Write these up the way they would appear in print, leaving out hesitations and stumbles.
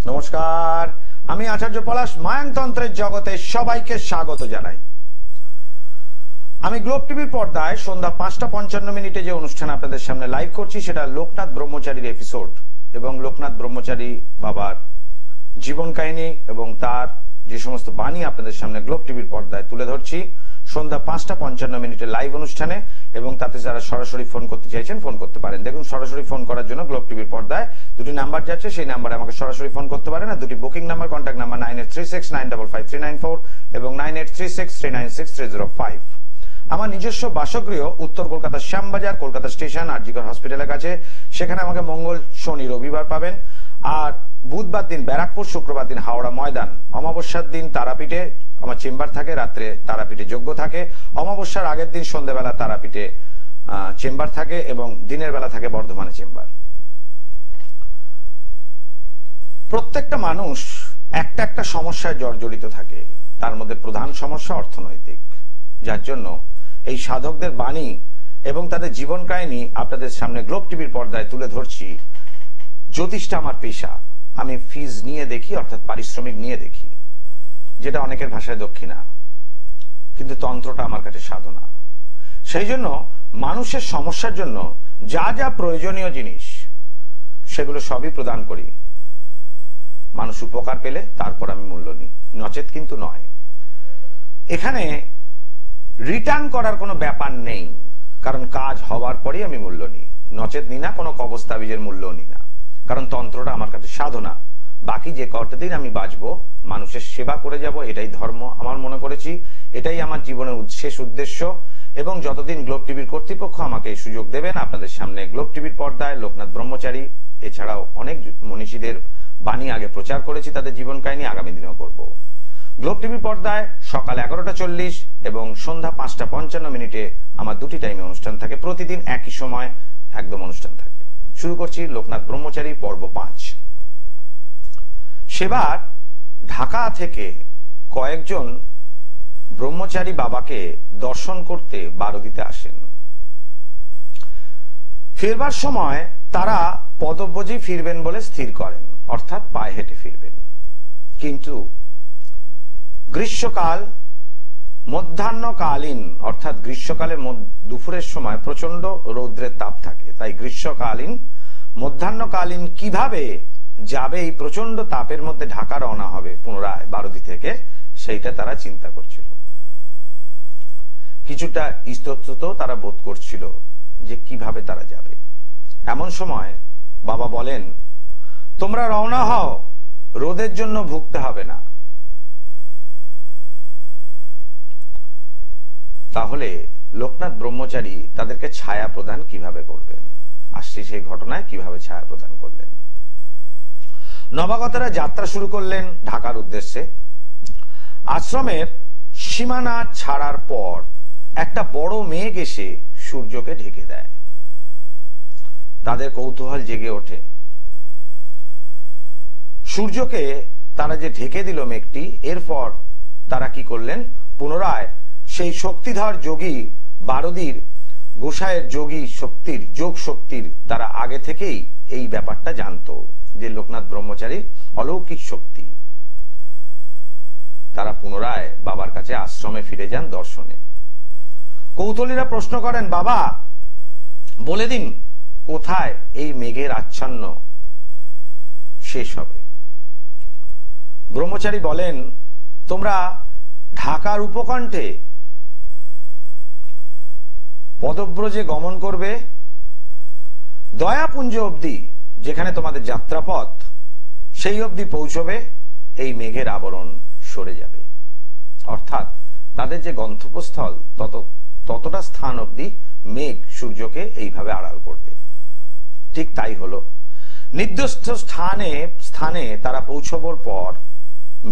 নমস্কার, আমি আচার্য পলাশ মায়াংতন্ত্রের জগতে সবাইকে স্বাগত জানাই। আমি গ্লোব টিভির পর্দায় সন্ধ্যা 5:55 যে অনুষ্ঠান আপনাদের সামনে লাইভ করছি সেটা লোকনাথ ব্রহ্মচারীর এপিসোড এবং লোকনাথ ব্রহ্মচারী বাবার জীবন কাহিনী এবং তার যে সমস্ত বাণী আপনাদের সামনে গ্লোব টিভির পর্দায় তুলে ধরছি সন্ধ্যা 5:55 লাইভ অনুষ্ঠানে। এবং তাতে যারা সরাসরি ফোন করতে চাইছেন ফোন করতে পারেন। দেখুন, সরাসরি ফোন করার জন্য গ্লোব টিভির পর্দায় দুটি নাম্বার যাচ্ছে, সেই নাম্বারে আমাকে সরাসরি ফোন করতে পারেন। আর দুটি বুকিং নাম্বার, কন্ট্যাক্ট নাম্বার 9836955394 এবং 9836396305। আমার নিজস্ব বাসগৃহ উত্তর কলকাতার শ্যামবাজার, কলকাতা স্টেশন, আরজিকর হসপিটালের কাছে। সেখানে আমাকে মঙ্গল, শনি, রবিবার পাবেন। আর বুধবার দিন ব্যারাকপুর, শুক্রবার দিন হাওড়া ময়দান, অমাবস্যার দিন তারাপীঠে আমার চেম্বার থাকে, রাত্রে তারাপীঠে যজ্ঞ থাকে, অমাবস্যার আগের দিন সন্ধ্যাবেলা তারাপীঠে চেম্বার থাকে এবং দিনের বেলা থাকে বর্ধমানে চেম্বার। প্রত্যেকটা মানুষ একটা একটা সমস্যায় জর্জরিত থাকে, তার মধ্যে প্রধান সমস্যা অর্থনৈতিক, যার জন্য এই সাধকদের বাণী এবং তাদের জীবন কাহিনী আপনাদের সামনে গ্লোব টিভির পর্দায় তুলে ধরছি। জ্যোতিষটা আমার পেশা, আমি ফিজ নিয়ে দেখি, অর্থাৎ পারিশ্রমিক নিয়ে দেখি, যেটা অনেকের ভাষায় দক্ষিণা, কিন্তু তন্ত্রটা আমার কাছে সাধনা। সেই জন্য মানুষের সমস্যার জন্য যা যা প্রয়োজনীয় জিনিস সেগুলো সবই প্রদান করি। মানুষ উপকার পেলে তারপর আমি মূল্য নিই, নচেত কিন্তু নয়। এখানে রিটার্ন করার কোনো ব্যাপার নেই, কারণ কাজ হওয়ার পরেই আমি মূল্য নিই, নচেত নিই না, কোনো কবস্তাবিজের মূল্য নিই না, কারণ তন্ত্রটা আমার কাছে সাধনা। বাকি যে কটা দিন আমি বাঁচবো মানুষের সেবা করে যাব, এটাই ধর্ম আমার মনে করেছি, এটাই আমার জীবনের শেষ উদ্দেশ্য। এবং যতদিন গ্লোব টিভির কর্তৃপক্ষ আমাকে এই সুযোগ দেবেন আপনাদের সামনে গ্লোব টিভির পর্দায় লোকনাথ ব্রহ্মচারী এছাড়াও অনেক মনীষীদের বাণী আগে প্রচার করেছি, তাদের জীবন কাহিনী আগামী দিনেও করব। গ্লোব টিভির পর্দায় সকাল 11:40 এবং সন্ধ্যা 5:55 আমার দুটি টাইমে অনুষ্ঠান থাকে, প্রতিদিন একই সময় একদম অনুষ্ঠান থাকে। শুরু করছি লোকনাথ ব্রহ্মচারী পর্ব 5। সেবার ঢাকা থেকে কয়েকজন ব্রহ্মচারী বাবাকে দর্শন করতে বারোদিতে আসেন। ফিরবার সময় তারা পদব্রজে ফিরবেন বলে স্থির করেন, অর্থাৎ পায়ে হেঁটে ফিরবেন। কিন্তু গ্রীষ্মকাল মধ্যাহ্নকালীন, অর্থাৎ গ্রীষ্মকালে দুপুরের সময় প্রচন্ড রৌদ্রের তাপ থাকে, তাই গ্রীষ্মকালীন মধ্যাহ্নকালীন কিভাবে যাবে এই প্রচন্ড তাপের মধ্যে ঢাকা রওনা হবে পুনরায় বারোদি থেকে, সেইটা তারা চিন্তা করছিল। কিছুটা ইস্তত তারা বোধ করছিল যে কিভাবে তারা যাবে। এমন সময় বাবা বলেন, তোমরা রওনা হও, রোদের জন্য ভুগতে হবে না। তাহলে লোকনাথ ব্রহ্মচারী তাদেরকে ছায়া প্রদান কিভাবে করবেন, আসছি সেই ঘটনায় কিভাবে ছায়া প্রদান করলেন। নবাগতরা যাত্রা শুরু করলেন ঢাকার উদ্দেশ্যে। আশ্রমের সীমানা ছাড়ার পর একটা বড় মেঘ এসে সূর্যকে ঢেকে দেয়। তাদের কৌতূহল জেগে ওঠে। সূর্যকে তারা যে ঢেকে দিল মেঘটি, এরপর তারা কি করলেন, পুনরায় সেই শক্তিধর যোগী বারোদির গোসাইয়ের যোগী শক্তির, যোগ শক্তির, তারা আগে থেকেই এই ব্যাপারটা জানতো যে লোকনাথ ব্রহ্মচারী অলৌকিক শক্তি। তারা পুনরায় বাবার কাছে আশ্রমে ফিরে যান দর্শনে। কৌতূহলীরা প্রশ্ন করেন, বাবা বলে দিন কোথায় এই মেঘের আচ্ছন্ন শেষ হবে। ব্রহ্মচারী বলেন, তোমরা ঢাকার উপকণ্ঠে পদব্রজে গমন করবে, দয়াপুঞ্জ অবধি যেখানে তোমাদের যাত্রাপথ, সেই অবধি পৌঁছবে, এই মেঘের আবরণ সরে যাবে। অর্থাৎ তাদের যে গন্তব্যস্থল ততটা স্থান অবধি মেঘ সূর্যকে এইভাবে আড়াল করবে। ঠিক তাই হলো। নির্দিষ্ট স্থানে তারা পৌঁছবার পর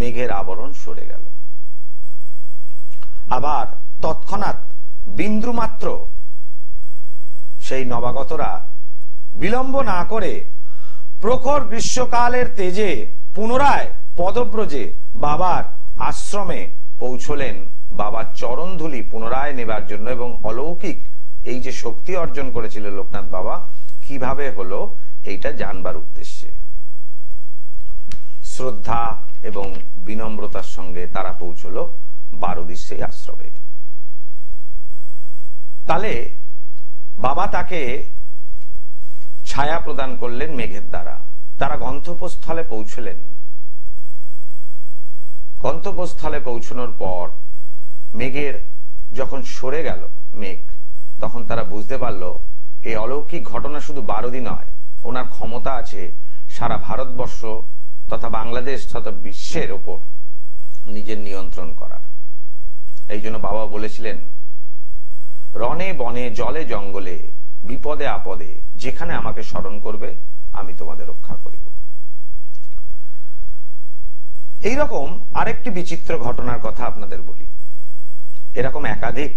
মেঘের আবরণ সরে গেল। আবার তৎক্ষণাৎ বিন্দুমাত্র সেই নবাগতরা বিলম্ব না করে প্রখর গ্রীষ্মকালের তেজে পুনরায় পদব্রজে বাবার আশ্রমে পৌঁছলেন, বাবার চরণধুলি পুনরায় নেবার জন্য। এবং অলৌকিক এই যে শক্তি অর্জন করেছিল লোকনাথ বাবা, কিভাবে হলো এইটা জানবার উদ্দেশ্যে। শ্রদ্ধা এবং বিনম্রতার সঙ্গে তারা পৌঁছল বারুদির সেই আশ্রমে। তাহলে বাবা তাকে ছায়া প্রদান করলেন মেঘের দ্বারা। তারা গন্তব্যস্থলে পৌঁছলেন। গন্তব্যস্থলে পৌঁছানোর পর মেঘের যখন সরে গেল মেঘ, তখন তারা বুঝতে পারল এই অলৌকিক ঘটনা শুধু বারুদি নয়, ওনার ক্ষমতা আছে সারা ভারতবর্ষ তথা বাংলাদেশ তথা বিশ্বের ওপর নিজের নিয়ন্ত্রণ করার। এই জন্য বাবা বলেছিলেন, রণে বনে জলে জঙ্গলে বিপদে আপদে যেখানে আমাকে স্মরণ করবে আমি তোমাদের রক্ষা করিব। এইরকম আরেকটি বিচিত্র ঘটনার কথা আপনাদের বলি। এরকম একাধিক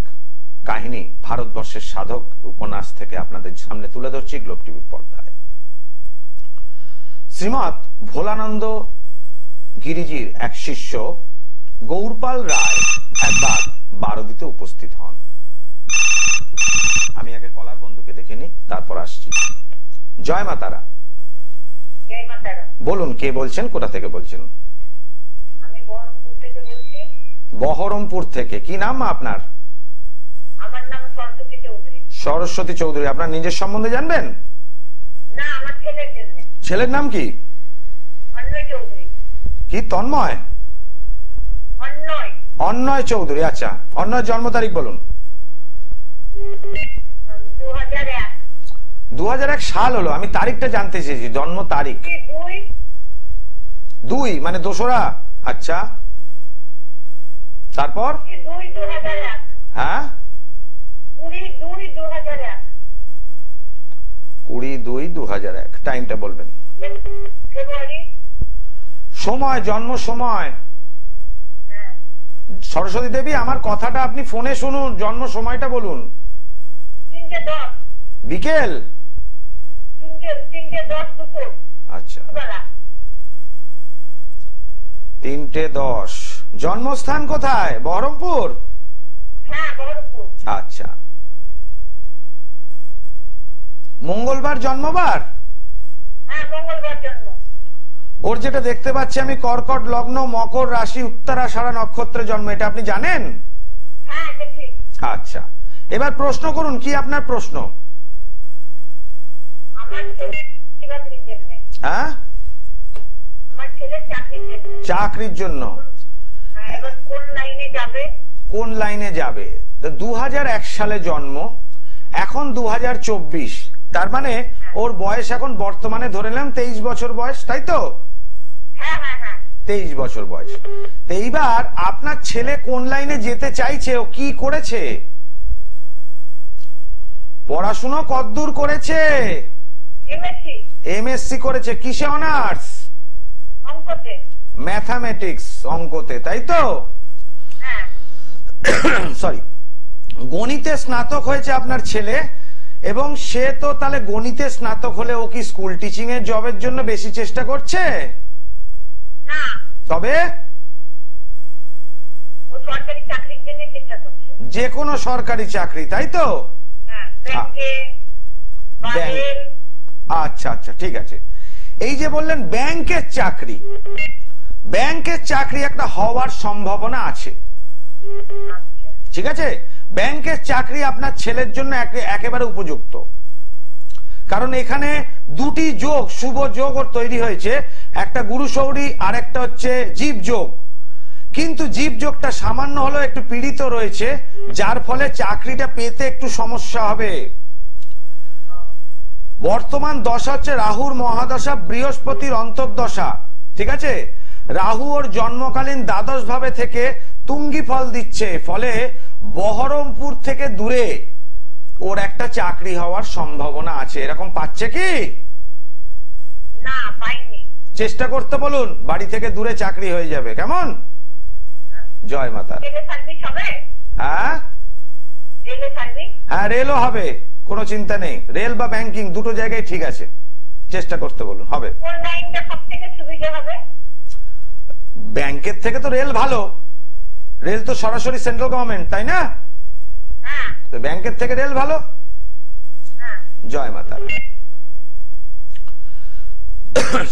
কাহিনী ভারতবর্ষের সাধক উপন্যাস থেকে আপনাদের সামনে তুলে ধরছি গ্লোব টিভির পর্দায়। শ্রীমৎ ভোলানন্দ গিরিজির এক শিষ্য গৌরপাল রায় একবার বারুদিতে উপস্থিত হন। আমি আগে কলার বন্ধুকে দেখে নি, তারপর আসছি। জয় মা তারা। বলুন কে বলছেন, কোথা থেকে বলছেন? আমি বহরমপুর থেকে বলছি। বহরমপুর থেকে। কি নাম আপনার? আমার নাম সরস্বতী চৌধুরী। সরস্বতী চৌধুরী। আপনার নিজের সম্বন্ধে জানবেন? না, আমার ছেলের জন্য। ছেলের নাম কি? অন্নয় চৌধুরী। কি? তন্ময়? অন্নয়। অন্নয় চৌধুরী। আচ্ছা, অন্নয় জন্ম তারিখ বলুন। 2001। 2001 সাল হলো, আমি তারিখটা জানতে চেয়েছি, জন্ম তারিখ। 2 মানে দোসরা। আচ্ছা, তারপর? 2001। হ্যাঁ, 20/2/2001। 20/2/2001। টাইমটা বলবেন? ফেব্রুয়ারি। সময়, জন্ম সময়? সরস্বতী দেবী, আমার কথাটা আপনি ফোনে শুনুন, জন্ম সময়টা বলুন। 3:10। বিকেল 3:10 দুপুর। আচ্ছা, 3:10। জন্মস্থান কোথায়? বহরমপুর? হ্যাঁ, বহরমপুর। আচ্ছা, মঙ্গলবার জন্মবার? হ্যাঁ, মঙ্গলবার জন্ম। ওর যেটা দেখতে পাচ্ছি আমি, কর্কট লগ্ন, মকর রাশি, উত্তরাষাঢ়া নক্ষত্রে জন্ম, এটা আপনি জানেন? হ্যাঁ, ঠিক। আচ্ছা, এবার প্রশ্ন করুন, কি আপনার প্রশ্ন? আমার ছেলে চাকরির জন্য। হ্যাঁ, আমার ছেলে চাকরির জন্য। চাকরির জন্য। এবার কোন লাইনে যাবে? কোন লাইনে যাবে? 2001 সালে জন্ম, এখন 2024, তার মানে ওর বয়স এখন বর্তমানে ধরে নিলাম 23 বছর বয়স, তাই তো? হ্যাঁ হ্যাঁ হ্যাঁ, 23 বছর বয়স। তো এইবার আপনার ছেলে কোন লাইনে যেতে চাইছে, ও কি করেছে, পড়াশুনো কতদূর করেছে? এমএসসি করেছে। কিসে অনার্স? অঙ্কতে। ম্যাথামেটিক্স, অঙ্কতে, তাই তো? হ্যাঁ। সরি, গণিতে স্নাতক হয়েছে আপনার ছেলে, এবং সে তো তাহলে গণিতে স্নাতক হলে ও কি স্কুল টিচিং এর জবের জন্য বেশি চেষ্টা করছে? না। তবে ও সরকারি চাকরির জন্য চেষ্টা করছে। যে কোনো সরকারি চাকরি, তাই তো? হ্যাঁ, ব্যাংকে বা রেল। আচ্ছা আচ্ছা, ঠিক আছে। এই যে বললেন ব্যাংকের চাকরি, ব্যাংকের চাকরি একটা হওয়ার সম্ভাবনা আছে, ঠিক আছে? ব্যাংকের চাকরি আপনার ছেলের জন্য একেবারে উপযুক্ত, কারণ এখানে দুটি যোগ, শুভ যোগ ওর তৈরি হয়েছে, একটা গুরু শৌরী আর একটা হচ্ছে জীব যোগ। কিন্তু জীব যোগটা সামান্য হলেও একটু পীড়িত রয়েছে, যার ফলে চাকরিটা পেতে একটু সমস্যা হবে। বর্তমান দশা হচ্ছে রাহুর মহাদশা, বৃহস্পতির অন্তর্দশা, ঠিক আছে? রাহু ওর জন্মকালীন দ্বাদশ ভাবে থেকে তুঙ্গি ফল দিচ্ছে, ফলে বহরমপুর থেকে দূরে ওর একটা চাকরি হওয়ার সম্ভাবনা আছে। এরকম পাচ্ছে কি? না, পাইনি। চেষ্টা করতে বলুন, বাড়ি থেকে দূরে চাকরি হয়ে যাবে, কেমন? জয় মাতা। রেলে সার্ভিস হবে? হ্যাঁ, রেলে সার্ভিস? হ্যাঁ, রেলও হবে, কোনো চিন্তা নেই। রেল বা ব্যাংকিং দুটো জায়গায় ঠিক আছে, চেষ্টা করতে বলুন, হবে। কোন লাইনটা সবথেকে সুবিধা হবে? ব্যাংকের থেকে তো রেল ভালো, রেল তো সরাসরি সেন্ট্রাল গভর্নমেন্ট, তাই না? হ্যাঁ। তো ব্যাংকের থেকে রেল ভালো। হ্যাঁ। জয় মাতা।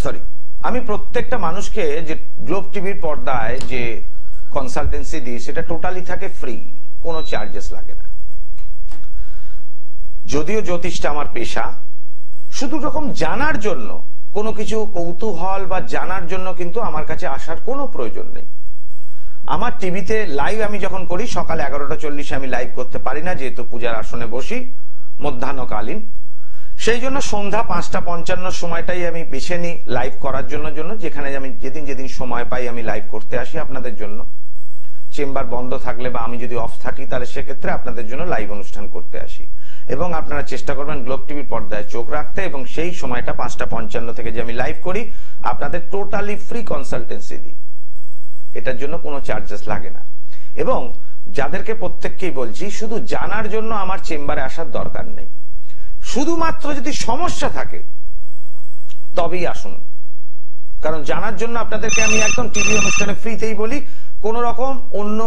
সরি, আমি প্রত্যেকটা মানুষকে যে গ্লোব টিভির পর্দায় যে কনসালটেন্সি দিই সেটা টোটালি থাকে ফ্রি, কোনো চার্জেস লাগে না। যদিও জ্যোতিষটা আমার পেশা, শুধু রকম জানার জন্য, কোনো কিছু কৌতূহল বা জানার জন্য কিন্তু আমার কাছে আসার কোনো প্রয়োজন নেই। আমার টিভিতে লাইভ আমি যখন করি সকাল 11:40 আমি লাইভ করতে পারি না, যেহেতু পূজার আসনে বসি মধ্যাহ্নকালীন। সেই জন্য সন্ধ্যা 5:55 সময়টাই আমি বেছে নিই লাইভ করার জন্য, যেখানে আমি যেদিন সময় পাই আমি লাইভ করতে আসি আপনাদের জন্য। চেম্বার বন্ধ থাকলে বা আমি যদি অফ থাকি তাহলে সেক্ষেত্রে আপনাদের জন্য লাইভ অনুষ্ঠান করতে আসি। এবং আপনারা চেষ্টা করবেন গ্লোব টিভির পর্দায় চোখ রাখতে, এবং সেই সময়টা 5:55 থেকে যে আমি লাইভ করি আপনাদের টোটালি ফ্রি কনসালটেন্সি দিই, এটার জন্য কোনো চার্জেস লাগে না। এবং যাদেরকে প্রত্যেককেই বলছি শুধু জানার জন্য আমার চেম্বারে আসার দরকার নেই, শুধুমাত্র যদি সমস্যা থাকে তবেই আসুন। কারণ জানার জন্য আপনাদেরকে আমি একদম টিভি অনুষ্ঠানে ফ্রিতেই বলি, কোন রকম অন্য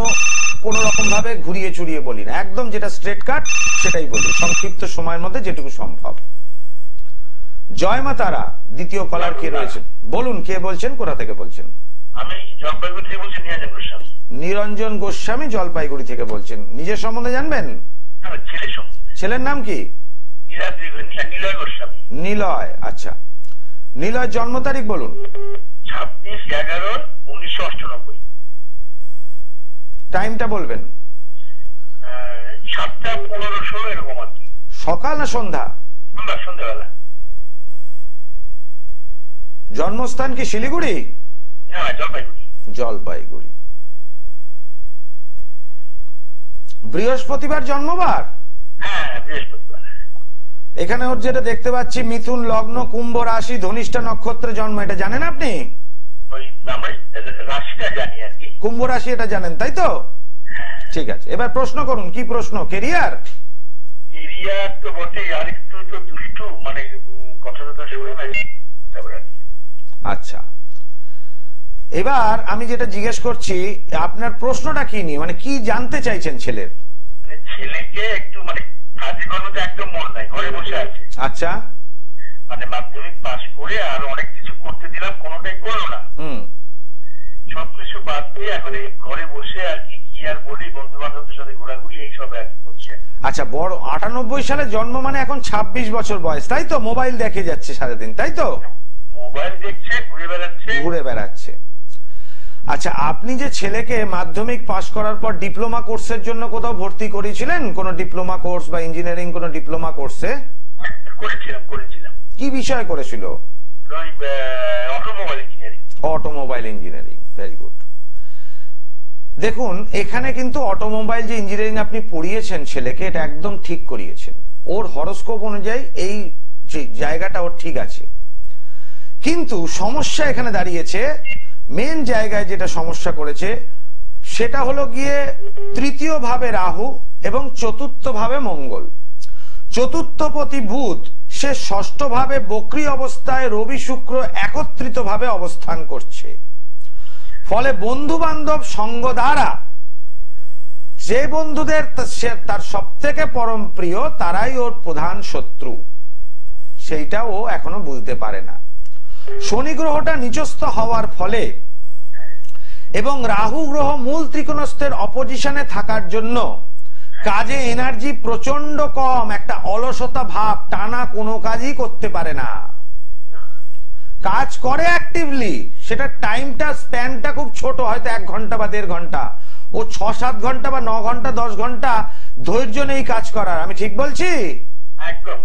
কোন রকম ভাবে ঘুরিয়ে চুরিয়ে বলি না, একদম যেটা স্ট্রেট কাট সেটাই বলি, সংক্ষিপ্ত সময়ের মধ্যে যেটুকু সম্ভব। জয় মা তারা। দ্বিতীয় কলার কে রয়েছেন? বলুন, কে বলছেন, কোথা থেকে বলছেন? আমি জলপাইগুড়ি থেকে বলছি, নিরঞ্জন গোস্বামী। নিরঞ্জন গোস্বামী জলপাইগুড়ি থেকে বলছেন। নিজের সম্বন্ধে জানবেন? ছেলের নাম কি? নিলয় গোস্বামী। নিলয়, আচ্ছা। নিলয় জন্ম তারিখ বলুন। 26/11/1998। টাইমটা বলবেন। 7:15-16 এরকম আর কি। সকাল না সন্ধ্যা? সন্ধ্যাবেলা। জন্মস্থান কি শিলিগুড়ি? না, জলপাইগুড়ি। জলপাইগুড়ি। বৃহস্পতিবার জন্মবার? হ্যাঁ, বৃহস্পতিবার। এখানে ওর যেটা দেখতে পাচ্ছি মিথুন লগ্ন, কুম্ভ রাশি, ধনিষ্ঠা নক্ষত্রে জন্ম, এটা জানেন আপনি? রাশিটা জানি আর কি। কুম্ভ রাশি এটা জানেন, তাই তো? ঠিক আছে, এবার প্রশ্ন করুন। কি প্রশ্ন? কেরিয়ার? কেরিয়ার তো বটে, আরেকটু তো দুষ্টু, মানে কথাটা শুনে না। আচ্ছা, এবার আমি যেটা জিজ্ঞেস করছি আপনার প্রশ্নটা কি নিয়ে, মানে কি জানতে চাইছেন ছেলের? মানে ছেলেকে একটু মানে কাজকর্মতে একদম মন নাই, ঘরে বসে আছে। আচ্ছা, মানে মাধ্যমিক পাস করে আর অনেক কিছু করতে দিলাম, কোনোটাই করলো না। সবকিছু বাদ দিয়ে এখন এই ঘরে বসে আর কি আর বলি, বন্ধু বান্ধবদের সাথে ঘোরাঘুরি এইসব আর কি করছে। আচ্ছা, বড় 98 সালে জন্ম, মানে এখন 26 বছর বয়স, তাই তো? মোবাইল দেখে যাচ্ছে সারাদিন, তাই তো? মোবাইল দেখছে, ঘুরে বেড়াচ্ছে। আচ্ছা, আপনি যে ছেলেকে মাধ্যমিক পাশ করার পর ডিপ্লোমা কোর্সের জন্য কোথাও ভর্তি করেছিলেন? কোন ডিপ্লোমা কোর্স বা ইঞ্জিনিয়ারিং কোন ডিপ্লোমা কোর্সে? করেছিলাম। কি বিষয় করেছিল? Automobile engineering. Automobile engineering, very good. দেখুন, এখানে কিন্তু অটোমোবাইল যে ইঞ্জিনিয়ারিং আপনি পড়িয়েছেন ছেলেকে, এটা একদম ঠিক করিয়েছেন। ওর হরোস্কোপ অনুযায়ী এই জায়গাটা ওর ঠিক আছে, কিন্তু সমস্যা এখানে দাঁড়িয়েছে, মেন জায়গায় যেটা সমস্যা করেছে সেটা হলো গিয়ে তৃতীয় ভাবে রাহু এবং চতুর্থ ভাবে মঙ্গল। চতুর্থপতি বুধ সে ষষ্ঠ ভাবে বক্রী অবস্থায় রবি শুক্র একত্রিত ভাবে অবস্থান করছে। ফলে বন্ধু বান্ধব সঙ্গ দ্বারা যে বন্ধুদের তার সব থেকে পরম প্রিয় তারাই ওর প্রধান শত্রু, সেইটা ও এখনো বুঝতে পারে না। শনি গ্রহটা নিচস্থ হওয়ার ফলে এবং রাহু গ্রহ মূল ত্রিকোণস্থের অপোজিশনে থাকার জন্য কাজে এনার্জি প্রচন্ড কম, একটা অলসতা ভাব, টানা কোনো কাজই করতে পারে না। কাজ করে অ্যাক্টিভলি, সেটা টাইমটা স্প্যানটা খুব ছোট, হয়তো 1 ঘন্টা বা 1.5 ঘন্টা। ও 6-7 ঘন্টা বা 9 ঘন্টা 10 ঘন্টা ধৈর্য নেই কাজ করার। আমি ঠিক বলছি? একদম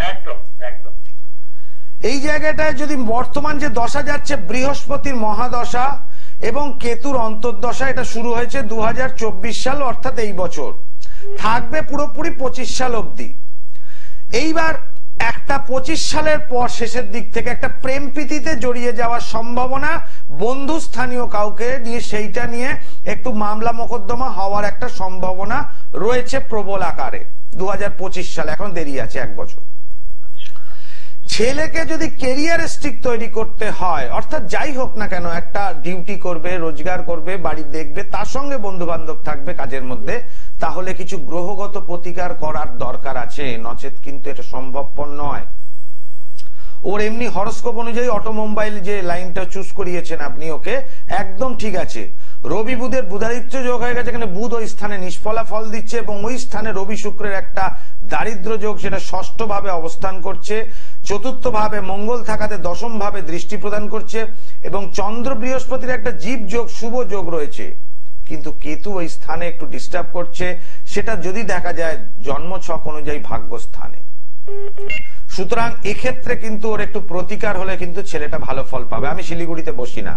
একদম একদম। এই জায়গাটায় যদি বর্তমান যে দশা যাচ্ছে বৃহস্পতির মহাদশা এবং কেতুর অন্তর্দশা, এটা শুরু হয়েছে 2024 সাল, অর্থাৎ এই বছর থাকবে পুরোপুরি 25 সাল অবধি। এইবার একটা 25 সালের পর শেষের দিক থেকে একটা প্রেম প্রীতিতে জড়িয়ে যাওয়ার সম্ভাবনা, বন্ধু স্থানীয় কাউকে নিয়ে সেইটা নিয়ে একটু মামলা মোকদ্দমা হওয়ার একটা সম্ভাবনা রয়েছে প্রবল আকারে 2025 সালে, এখন দেরি আছে 1 বছর। ছেলেকে যদি ক্যারিয়ারিস্টিক তৈরি করতে হয়, অর্থাৎ যাই হোক না কেন, একটা ডিউটি করবে, রোজগার করবে, বাড়ি দেখবে, তার সঙ্গে বন্ধু বান্ধব থাকবে কাজের মধ্যে, তাহলে কিছু গ্রহগত প্রতিকার করার দরকার আছে, নচেত কিন্তু এটা সম্ভবপর নয়। ওর এমনি হরস্কোপ অনুযায়ী অটোমোবাইল যে লাইনটা চুজ করিয়েছেন আপনি ওকে, একদম ঠিক আছে। রবি বুধের বুধাদিত্য যোগ হয়ে গেছে, এখানে বুধ ওই স্থানে নিষ্ফলা ফল দিচ্ছে এবং ওই স্থানে রবি শুক্রের একটা দারিদ্র যোগ, সেটা ষষ্ঠ ভাবে অবস্থান করছে। চতুর্থ ভাবে মঙ্গল থাকাতে দশম ভাবে দৃষ্টি প্রদান করছে এবং চন্দ্র বৃহস্পতির একটা জীব যোগ, শুভ যোগ রয়েছে, কিন্তু কেতু ওই স্থানে একটু ডিস্টার্ব করছে। সেটা যদি দেখা যায় জন্ম ছক অনুযায়ী ভাগ্য স্থানে। সুতরাং এক্ষেত্রে কিন্তু ওর একটু প্রতিকার হলে কিন্তু ছেলেটা ভালো ফল পাবে। আমি শিলিগুড়িতে বসি না,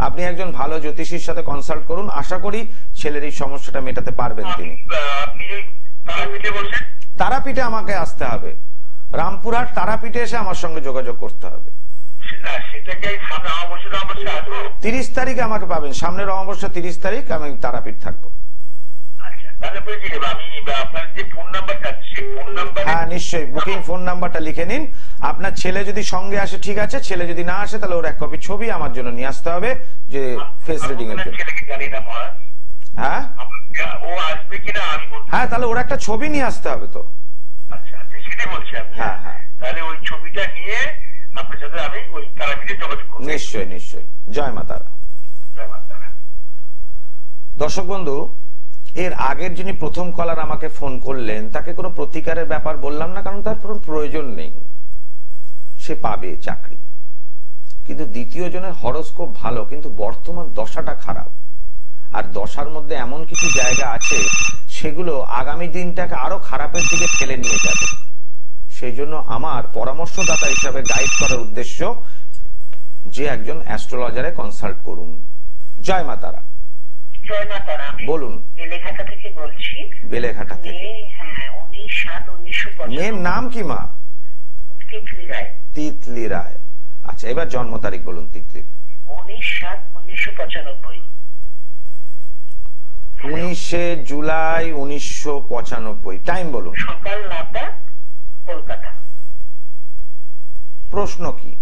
আপনি একজন ভালো জ্যোতিষীর সাথে কনসাল্ট করুন, আশা করি ছেলের এই সমস্যাটা মেটাতে পারবেন তিনি। তারাপীঠে আমাকে আসতে হবে, রামপুরহাট তারাপীঠে এসে আমার সঙ্গে যোগাযোগ করতে হবে। 30 তারিখে আমাকে পাবেন, সামনের অমাবস্যা 30 তারিখ আমি তারাপীঠ থাকবো। হ্যাঁ নিশ্চয়ই, বুকিং ফোন নাম্বারটা লিখে নিন। আপনার ছেলে যদি সঙ্গে আসে ঠিক আছে, ছেলে যদি না আসে তাহলে ওর এক কপি ছবি আমার জন্য নিয়ে আসতে হবে, যে ফেস রিডিং এর জন্য। হ্যাঁ হ্যাঁ, তাহলে ওর একটা ছবি নিয়ে আসতে হবে তো। হ্যাঁ হ্যাঁ, তাহলে ওই ছবিটা নিয়ে আপনার সাথে আমি ওই তারাপীঠে যোগাযোগ করব। নিশ্চয়ই নিশ্চয়ই, জয় মা তারা। জয় মা তারা। দর্শক বন্ধু, এর আগের যিনি প্রথম কলার আমাকে ফোন করলেন তাকে কোনো প্রতিকারের ব্যাপার বললাম না, কারণ তার কোনো প্রয়োজন নেই, সে পাবে চাকরি। কিন্তু দ্বিতীয় জনের হরস্কোপ ভালো, কিন্তু বর্তমান দশাটা খারাপ, আর দশার মধ্যে এমন কিছু জায়গা আছে সেগুলো আগামী দিনটাকে আরো খারাপের দিকে ঠেলে নিয়ে যাবে। সেই জন্য আমার পরামর্শদাতা হিসাবে গাইড করার উদ্দেশ্য যে একজন অ্যাস্ট্রোলজারে কনসাল্ট করুন। জয় মা তারা। জয় মা তারা। বলুন। বেলেঘাটা থেকে বলছি। বেলেঘাটা থেকে। হ্যাঁ, 19/7/1995। মেয়ের নাম কি মা? তিতলি রায়। তিতলি রায়। আচ্ছা, এবার জন্ম তারিখ বলুন তিতলির। 19/7/1995। 19 জুলাই 1995। টাইম বলুন। সকাল 9টা, কলকাতা। প্রশ্ন কি?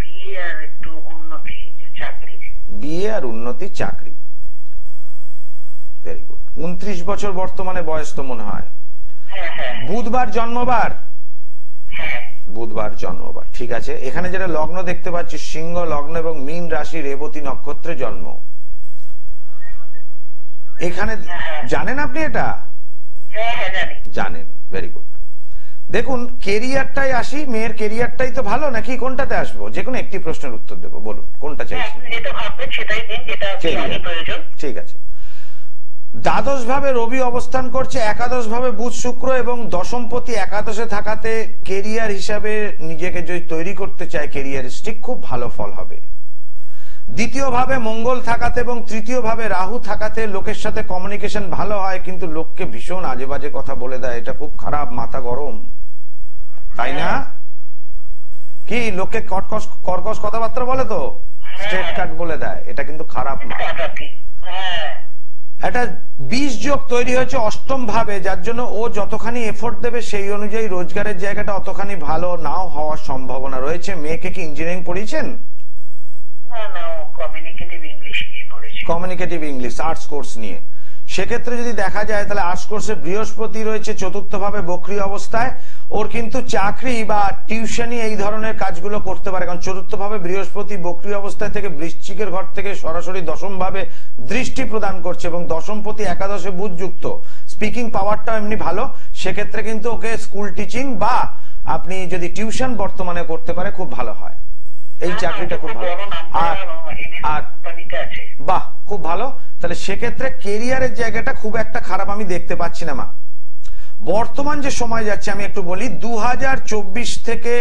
বিয়ে আর একটু উন্নতি, চাকরি। বিয়ে আর উন্নতি, চাকরি। Very good. 29 বছর বর্তমানে বয়স তো মনে হয়। হ্যাঁ হ্যাঁ। বুধবার জন্মবার। হ্যাঁ, বুধবার জন্মবার, ঠিক আছে। এখানে যেটা লগ্ন দেখতে পাচ্ছি সিংহ লগ্ন এবং মীন রাশি রেবতী নক্ষত্রে জন্ম। এখানে জানেন আপনি এটা? হ্যাঁ হ্যাঁ জানি। জানেন, ভেরি গুড। দেখুন, কেরিয়ারটাই আসি, মেয়ের কেরিয়ারটাই তো ভালো নাকি কোনটাতে আসবো? যে কোনো একটি প্রশ্নের উত্তর দেবো, বলুন কোনটা চাইছেন। যেটা ভাববেন সেটাই দিন, যেটা আপনার প্রয়োজন। ঠিক আছে। দ্বাদশ ভাবে রবি অবস্থান করছে, একাদশ ভাবে বুধ শুক্র এবং দশমপতি একাদশে থাকাতে কেরিয়ার হিসাবে নিজেকে যদি তৈরি করতে চায় কেরিয়ারিস্টিক, খুব ভালো ফল হবে। দ্বিতীয় ভাবে মঙ্গল থাকাতে এবং তৃতীয় ভাবে রাহু থাকাতে লোকের সাথে কমিউনিকেশন ভালো হয়, কিন্তু লোককে ভীষণ আজে বাজে কথা বলে দেয়, এটা খুব খারাপ, মাথা গরম, তাই না? কি লোককে কর্কশ কথাবার্তা বলে তো, স্ট্রেট কাট বলে দেয়, এটা কিন্তু খারাপ। একটা 20 যোগ তৈরি হয়েছে অষ্টম ভাবে, যার জন্য ও যতখানি এফোর্ট দেবে সেই অনুযায়ী রোজগারের জায়গাটা অতখানি ভালো নাও হওয়ার সম্ভাবনা রয়েছে। মেয়েকে কি ইঞ্জিনিয়ারিং পড়িয়েছেন? কমিউনিকেটিভ ইংলিশ আর্টস কোর্স নিয়ে। সেক্ষেত্রে যদি দেখা যায় তাহলে আর্টস কোর্সে বৃহস্পতি রয়েছে চতুর্থ ভাবে বক্রী অবস্থায়, ওর কিন্তু চাকরি বা টিউশনি এই ধরনের কাজগুলো করতে পারে, কারণ চতুর্থ ভাবে বৃহস্পতি বক্রী অবস্থায় থেকে বৃশ্চিকের ঘর থেকে সরাসরি দশম ভাবে দৃষ্টি প্রদান করছে এবং দশমপতি একাদশে বুধ যুক্ত। স্পিকিং পাওয়ারটা এমনি ভালো, সেক্ষেত্রে কিন্তু ওকে স্কুল টিচিং বা আপনি যদি টিউশন বর্তমানে করতে পারে খুব ভালো হয়, এই চাকরিটা খুব ভালো। আর বাহ, খুব ভালো। তাহলে সেক্ষেত্রে কেরিয়ারের জায়গাটা খুব একটা খারাপ আমি দেখতে পাচ্ছি না মা। বর্তমান যে সময় যাচ্ছে আমি একটু বলি, 2024 থেকে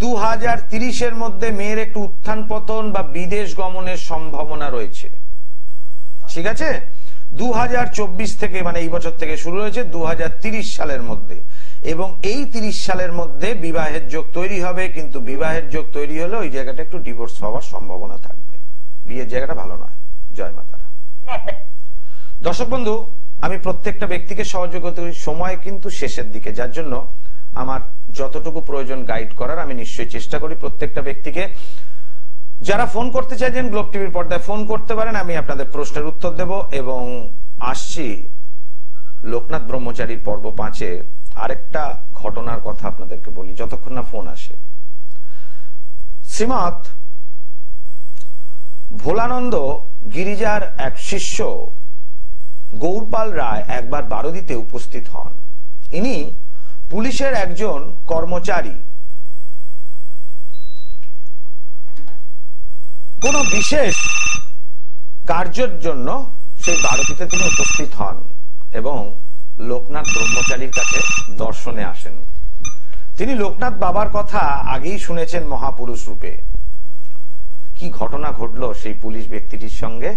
2030 মধ্যে মেয়ের একটু উত্থান পতন বা বিদেশ গমনের সম্ভাবনা রয়েছে, ঠিক আছে? 2024 থেকে মানে এই বছর থেকে শুরু হয়েছে 2030 সালের মধ্যে, এবং এই 30 সালের মধ্যে বিবাহের যোগ তৈরি হবে, কিন্তু বিবাহের যোগ তৈরি হলে ওই জায়গাটা একটু ডিভোর্স হওয়ার সম্ভাবনা থাকবে, বিয়ের জায়গাটা ভালো নয়। জয় মা তারা। দর্শক বন্ধু, আমি প্রত্যেকটা ব্যক্তিকে সহযোগিতা করি, সময় কিন্তু শেষের দিকে, যার জন্য আমার যতটুকু প্রয়োজন গাইড করার আমি নিশ্চয়ই চেষ্টা করি প্রত্যেকটা ব্যক্তিকে। যারা ফোন করতে চাইছেন গ্লোব টিভির পর্দায় ফোন করতে পারেন, আমি আপনাদের প্রশ্নের উত্তর দেব। এবং আসছি লোকনাথ ব্রহ্মচারীর পর্ব 5-এ আরেকটা ঘটনার কথা আপনাদেরকে বলি যতক্ষণ না ফোন আসে। শ্রীমৎ ভোলানন্দ গিরিজার এক শিষ্য গৌরপাল রায় একবার বারোদিতে উপস্থিত হন। ইনি পুলিশের একজন কর্মচারী। কোন বিশেষ কার্যের জন্য সেই বারোদিতে তিনি উপস্থিত হন এবং লোকনাথ ব্রহ্মচারীর কাছে দর্শনে আসেন। তিনি লোকনাথ বাবার কথা আগেই শুনেছেন মহাপুরুষ রূপে। কি ঘটনা ঘটলো সেই পুলিশ ব্যক্তিটির সঙ্গে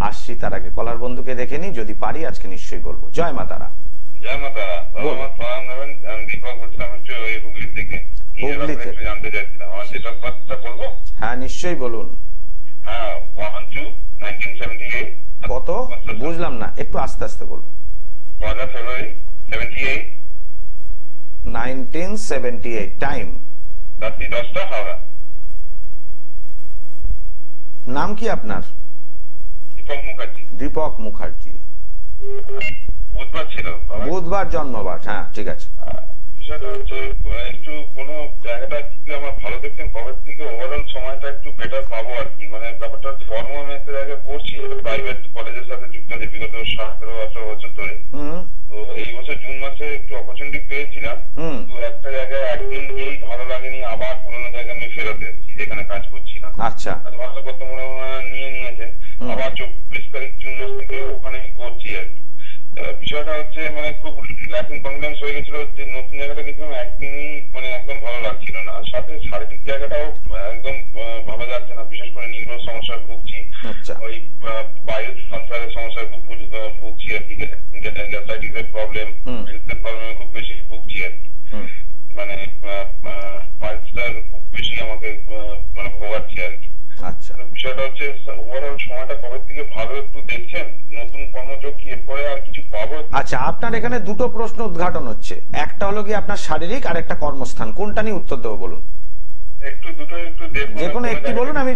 আসছি, তার আগে কলার বন্ধুকে দেখে নি, যদি পারি আজকে নিশ্চয়ই বলবো। জয় মা তারা। জয় মা তারা। হুগলি থেকে জানতে চাইছিলাম আমার ডেট অফ বার্থটা বলবো? হ্যাঁ নিশ্চয়ই বলুন। হ্যাঁ 1/2/1978। কত বুঝলাম না, একটু আস্তে আস্তে বলুন। 1 ফেব্রুয়ারি 78 1978। টাইম? রাত্রি 10টা, হাওড়া। নাম কি আপনার? দীপক মুখার্জি। দীপক মুখার্জি। বুধবার ছিল। বুধবার জন্মবার। হ্যাঁ ঠিক আছে। বিষয়টা হচ্ছে একটু কোনো জায়গাটা আমার ভালো দেখছেন কবে থেকে ওভারঅল সময়টা একটু বেটার পাবো আর কি। মানে ব্যাপারটা হচ্ছে কর্মমের আগে পড়ছি প্রাইভেট কলেজের সাথে যুক্ত আছে বিগত 17-18 বছর ধরে। তো এই বছর জুন মাসে একটু অপরচুনিটি পেয়েছিলাম। তো একটা জায়গায় একদিন গিয়েই ভালো লাগেনি, আবার পুরোনো জায়গায় আমি ফেরত এসেছি যেখানে কাজ করছিলাম। আচ্ছা ভালো করতে মনে নিয়ে নিয়েছেন, আবার 24 তারিখ জুন মাস থেকে ওখানে করছি আর কি। বিষয়টা হচ্ছে মানে খুব ল্যাকিং কনফিডেন্স হয়ে গেছিল। নতুন জায়গাটা গেছিলাম একদিনই মানে একদম ভালো লাগছিল না, আর সাথে শারীরিক জায়গাটাও একদম ভালো যাচ্ছে না। বিশেষ করে নিউরো সমস্যা ভুগছি, ওই বায়ু ক্যান্সারের সমস্যা খুব ভুগছি আর কি। গ্যাস্ট্রাইটিসের প্রবলেম, হেলথের প্রবলেম খুব বেশি ভুগছি আর কি। মানে পালসটার খুব বেশি আমাকে মানে ভোগাচ্ছে আর কি। আচ্ছা বিষয়টা হচ্ছে ওভারঅল সময়টা কবে থেকে ভালো একটু দেখছেন, নতুন কর্মযোগ কি এরপরে আর কিছু পাবো? আচ্ছা আপনার এখানে দুটো প্রশ্ন উদ্ঘাটন হচ্ছে, একটা হলো কি আপনার শারীরিক আর একটা কর্মস্থান, কোনটা নিয়ে উত্তর দেবো বলুন? একটু দুটো একটু দেখুন। যে কোনো একটি বলুন, আমি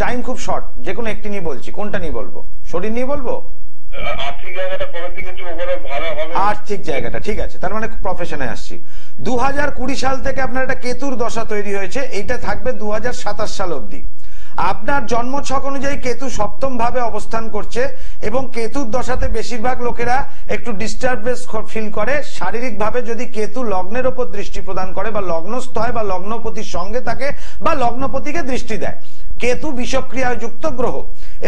টাইম খুব শর্ট, যে কোনো একটি নিয়ে বলছি। কোনটা নিয়ে বলবো? শরীর নিয়ে বলবো? আর্থিক জায়গাটা কবে থেকে একটু ওভারঅল ভালো হবে? আর্থিক জায়গাটা ঠিক আছে, তার মানে প্রফেশনে আসছি। 2020 সাল থেকে আপনার একটা কেতুর দশা তৈরি হয়েছে, এইটা থাকবে 2027 সাল অবধি। আপনার জন্মছক অনুযায়ী কেতু সপ্তম ভাবে অবস্থান করছে এবং কেতুর দশাতে বেশিরভাগ লোকেরা একটু ডিস্টারবেন্স ফিল করে। শারীরিক ভাবে যদি কেতু লগ্নের উপর দৃষ্টি প্রদান করে বা লগ্নস্থ হয় বা লগ্নপতির সঙ্গে থাকে বা লগ্নপতিকে দৃষ্টি দেয়, কেতু বিষক্রিয়া যুক্ত গ্রহ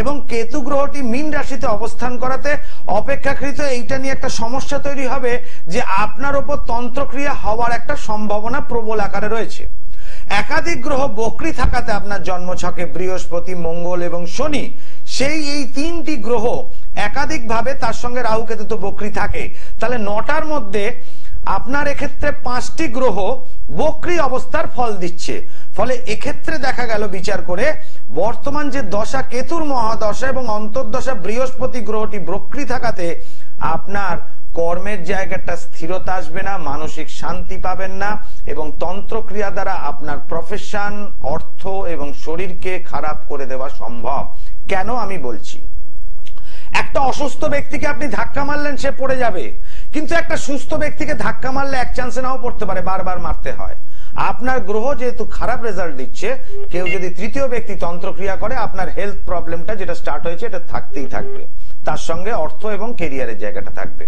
এবং কেতু গ্রহটি মীন রাশিতে অবস্থান করাতে অপেক্ষাকৃত এইটা নিয়ে একটা সমস্যা তৈরি হবে যে আপনার উপর তন্ত্রক্রিয়া হওয়ার একটা সম্ভাবনা প্রবল আকারে রয়েছে। একাধিক গ্রহ বক্রী থাকাতে আপনার জন্মছকে বৃহস্পতি, মঙ্গল এবং শনি, এই তিনটি গ্রহ একাধিক ভাবে, তার সঙ্গে রাহু কেতু তো বক্রী থাকে, তাহলে 9টার মধ্যে আপনার এক্ষেত্রে 5টি গ্রহ বক্রী অবস্থার ফল দিচ্ছে। ফলে এক্ষেত্রে দেখা গেল বিচার করে বর্তমান যে দশা কেতুর মহাদশা এবং অন্তর্দশা বৃহস্পতি গ্রহটি বক্রী থাকাতে আপনার কর্মের জায়গাটা স্থিরতা আসবে না, মানসিক শান্তি পাবেন না এবং তন্ত্রক্রিয়া দ্বারা আপনার প্রফেশন, অর্থ এবং শরীরকে খারাপ করে দেওয়া সম্ভব। কেন আমি বলছি, একটা অসুস্থ ব্যক্তিকে আপনি ধাক্কা মারলেন সে পড়ে যাবে, কিন্তু একটা সুস্থ ব্যক্তিকে ধাক্কা মারলে এক চান্সে নাও পড়তে পারে, বারবার মারতে হয়। আপনার গ্রহ যেহেতু খারাপ রেজাল্ট দিচ্ছে, কেউ যদি তৃতীয় ব্যক্তি তন্ত্রক্রিয়া করে আপনার হেলথ প্রবলেমটা যেটা স্টার্ট হয়েছে এটা থাকতেই থাকবে, তার সঙ্গে অর্থ এবং কেরিয়ারের জায়গাটা থাকবে।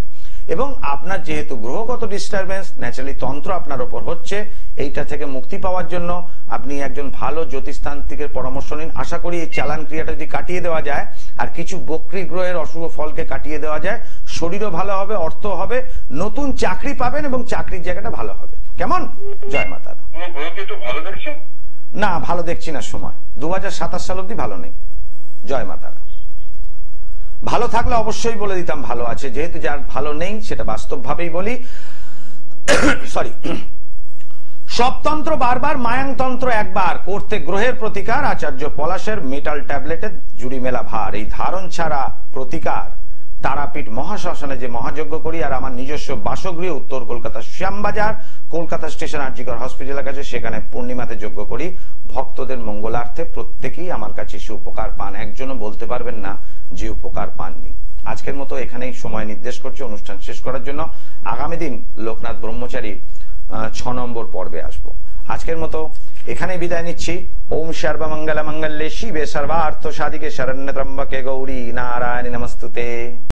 এবং আপনার যেহেতু গ্রহগত ডিস্টারবেন্স, ন্যাচারালি তন্ত্র আপনার উপর হচ্ছে, এইটা থেকে মুক্তি পাওয়ার জন্য আপনি একজন ভালো জ্যোতিষতান্ত্রিকের পরামর্শ নিন। আশা করি এই চালান ক্রিয়াটা যদি কাটিয়ে দেওয়া যায় আর কিছু বক্রী গ্রহের অশুভ ফলকে কাটিয়ে দেওয়া যায়, শরীরও ভালো হবে, অর্থ হবে, নতুন চাকরি পাবেন এবং চাকরির জায়গাটা ভালো হবে। কেমন? জয় মাতা। না ভালো দেখছি না, সময় 2027 সাল অব্দি ভালো নেই। জয় মাতারা। ভালো থাকলে অবশ্যই বলে দিতাম ভালো আছে, যেহেতু যার ভালো নেই সেটা বাস্তবভাবেই বলি। সরি, সবতন্ত্র বারবার, মায়াংতন্ত্র একবার, করতে গ্রহের প্রতিকার, আচার্য পলাশের মেটাল ট্যাবলেটের জুড়ি মেলা ভার। এই ধারণ ছাড়া প্রতিকার তারাপীঠ মহাশ্মশানে যে মহাযজ্ঞ করি, আর আমার নিজস্ব বাসগৃহ উত্তর কলকাতা শ্যামবাজার, কলকাতা স্টেশন আরজিকর হসপিটালের কাছে, সেখানে পূর্ণিমাতে যজ্ঞ করি ভক্তদের মঙ্গলার্থে। প্রত্যেকেই আমার কাছে সে উপকার পান, একজনও বলতে পারবেন না যে উপকার পাননি। আজকের মতো এখানেই সময় নির্দেশ করছে অনুষ্ঠান শেষ করার জন্য। আগামী দিন লোকনাথ ব্রহ্মচারী 6 নম্বর পর্বে আসবো। আজকের মতো এখানেই বিদায় নিচ্ছি। ওম সর্বমঙ্গল মঙ্গলে শিবে সর্বার্থ সাধিকে শরণ্য ত্রম্বকে গৌরী নারায়ণী নমস্তুতে।